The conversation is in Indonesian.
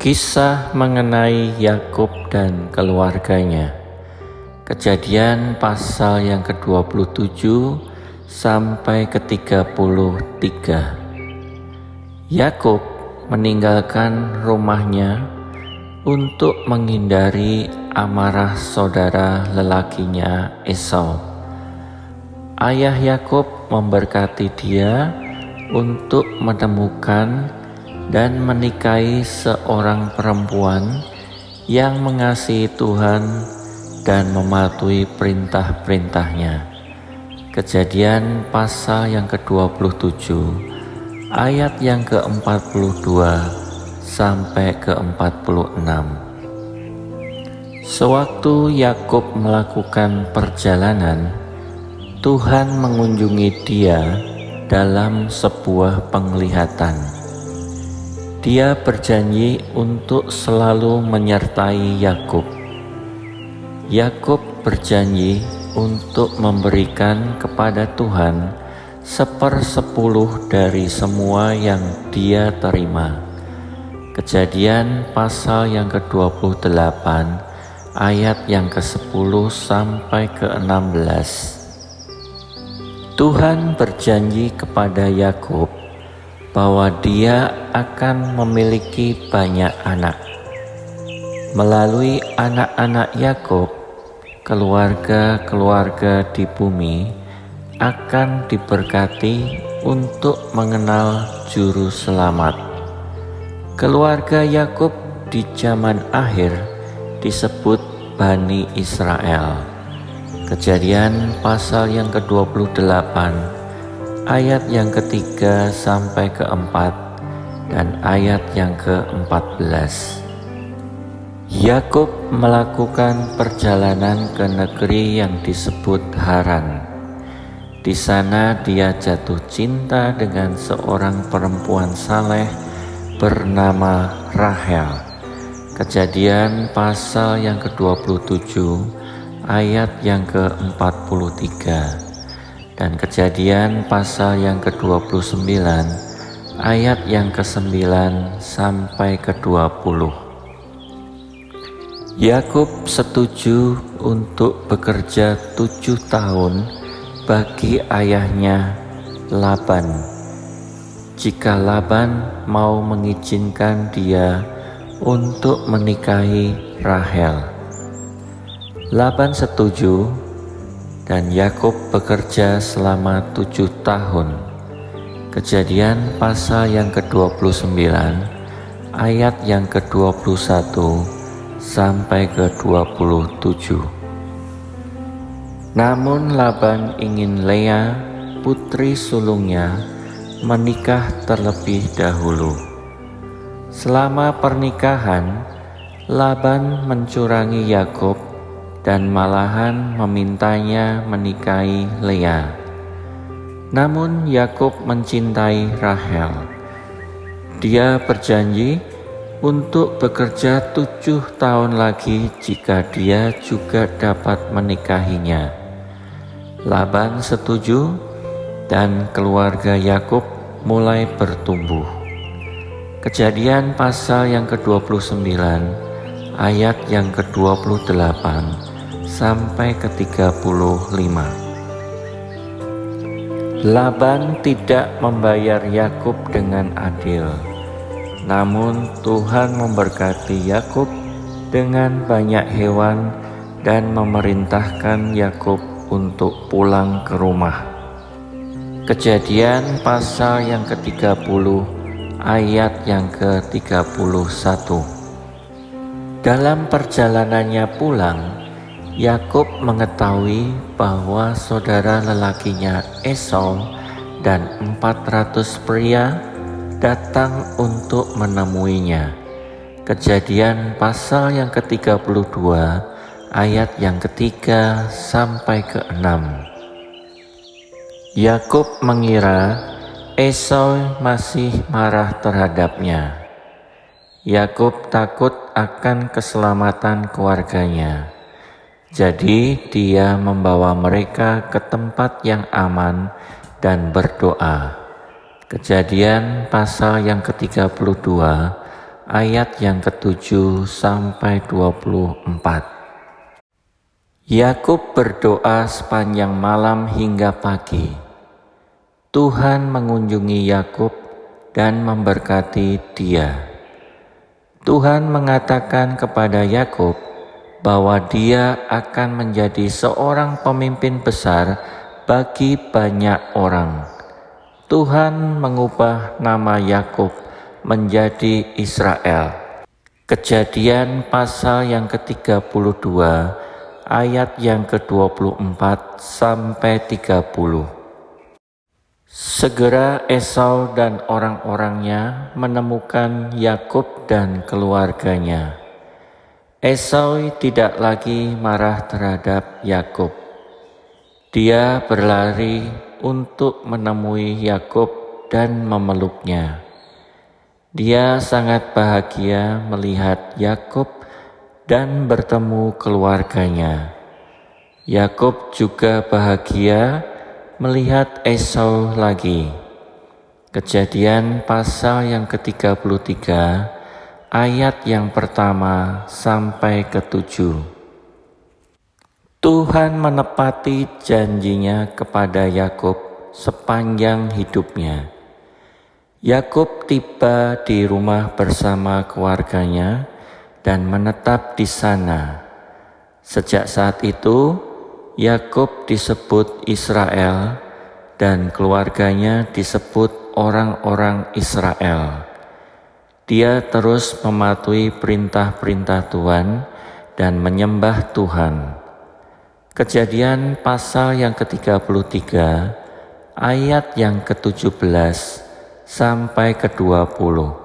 Kisah mengenai Yakub dan keluarganya. Kejadian pasal yang ke-27 sampai ke-33. Yakub meninggalkan rumahnya untuk menghindari amarah saudara lelakinya Esau. Ayah Yakub memberkati dia untuk menemukan dan menikahi seorang perempuan yang mengasihi Tuhan dan mematuhi perintah-perintahnya. Kejadian pasal yang ke-27 ayat yang ke-42 sampai ke-46. Sewaktu Yakub melakukan perjalanan, Tuhan mengunjungi dia dalam sebuah penglihatan. Dia berjanji untuk selalu menyertai Yakub. Yakub berjanji untuk memberikan kepada Tuhan 1/10 dari semua yang dia terima. Kejadian pasal yang ke-28 ayat yang ke-10 sampai ke-16. Tuhan berjanji kepada Yakub bahwa dia akan memiliki banyak anak. Melalui anak-anak Yakub, keluarga-keluarga di bumi akan diberkati untuk mengenal juru selamat. Keluarga Yakub di zaman akhir disebut Bani Israel. Kejadian pasal yang ke-28 ayat yang ke-3 sampai ke-4 dan ayat yang ke-14. Yakub melakukan perjalanan ke negeri yang disebut Haran. Di sana dia jatuh cinta dengan seorang perempuan saleh bernama Rahel. Kejadian pasal yang ke-27 ayat yang ke-43. Dan Kejadian pasal yang ke-29 ayat yang ke-9 sampai ke-20. Yakub setuju untuk bekerja 7 tahun bagi ayahnya Laban, jika Laban mau mengizinkan dia untuk menikahi Rahel. Laban setuju, dan Yakub bekerja selama 7 tahun. Kejadian pasal yang ke-29 ayat yang ke-21 sampai ke-27. Namun Laban ingin Lea, putri sulungnya, menikah terlebih dahulu. Selama pernikahan, Laban mencurangi Yakub dan malahan memintanya menikahi Lea. Namun Yakub mencintai Rahel. Dia berjanji untuk bekerja 7 tahun lagi jika dia juga dapat menikahinya. Laban setuju dan keluarga Yakub mulai bertumbuh. Kejadian pasal yang ke-29 ayat yang ke-28 sampai ke-35. Laban tidak membayar Yakub dengan adil. Namun Tuhan memberkati Yakub dengan banyak hewan dan memerintahkan Yakub untuk pulang ke rumah. Kejadian pasal yang ke-30 ayat yang ke-31. Dalam perjalanannya pulang, Yakub mengetahui bahwa saudara lelakinya Esau dan 400 pria datang untuk menemuinya. Kejadian pasal yang ke-32 ayat yang ke-3 sampai ke-6. Yakub mengira Esau masih marah terhadapnya. Yakub takut akan keselamatan keluarganya. Jadi dia membawa mereka ke tempat yang aman dan berdoa. Kejadian pasal yang ke-32 ayat yang ke-7 sampai 24. Yakub berdoa sepanjang malam hingga pagi. Tuhan mengunjungi Yakub dan memberkati dia. Tuhan mengatakan kepada Yakub bahwa dia akan menjadi seorang pemimpin besar bagi banyak orang. Tuhan mengubah nama Yakub menjadi Israel. Kejadian pasal yang ke-32 ayat yang ke-24 sampai 30. Segera Esau dan orang-orangnya menemukan Yakub dan keluarganya. Esau tidak lagi marah terhadap Yakub. Dia berlari untuk menemui Yakub dan memeluknya. Dia sangat bahagia melihat Yakub dan bertemu keluarganya. Yakub juga bahagia melihat Esau lagi. Kejadian pasal yang ke-33 ayat yang pertama sampai ke-7. Tuhan menepati janjinya kepada Yakub sepanjang hidupnya. Yakub tiba di rumah bersama keluarganya dan menetap di sana. Sejak saat itu, Yakub disebut Israel dan keluarganya disebut orang-orang Israel. Dia terus mematuhi perintah-perintah Tuhan dan menyembah Tuhan. Kejadian pasal yang ke-33 ayat yang ke-17 sampai ke-20.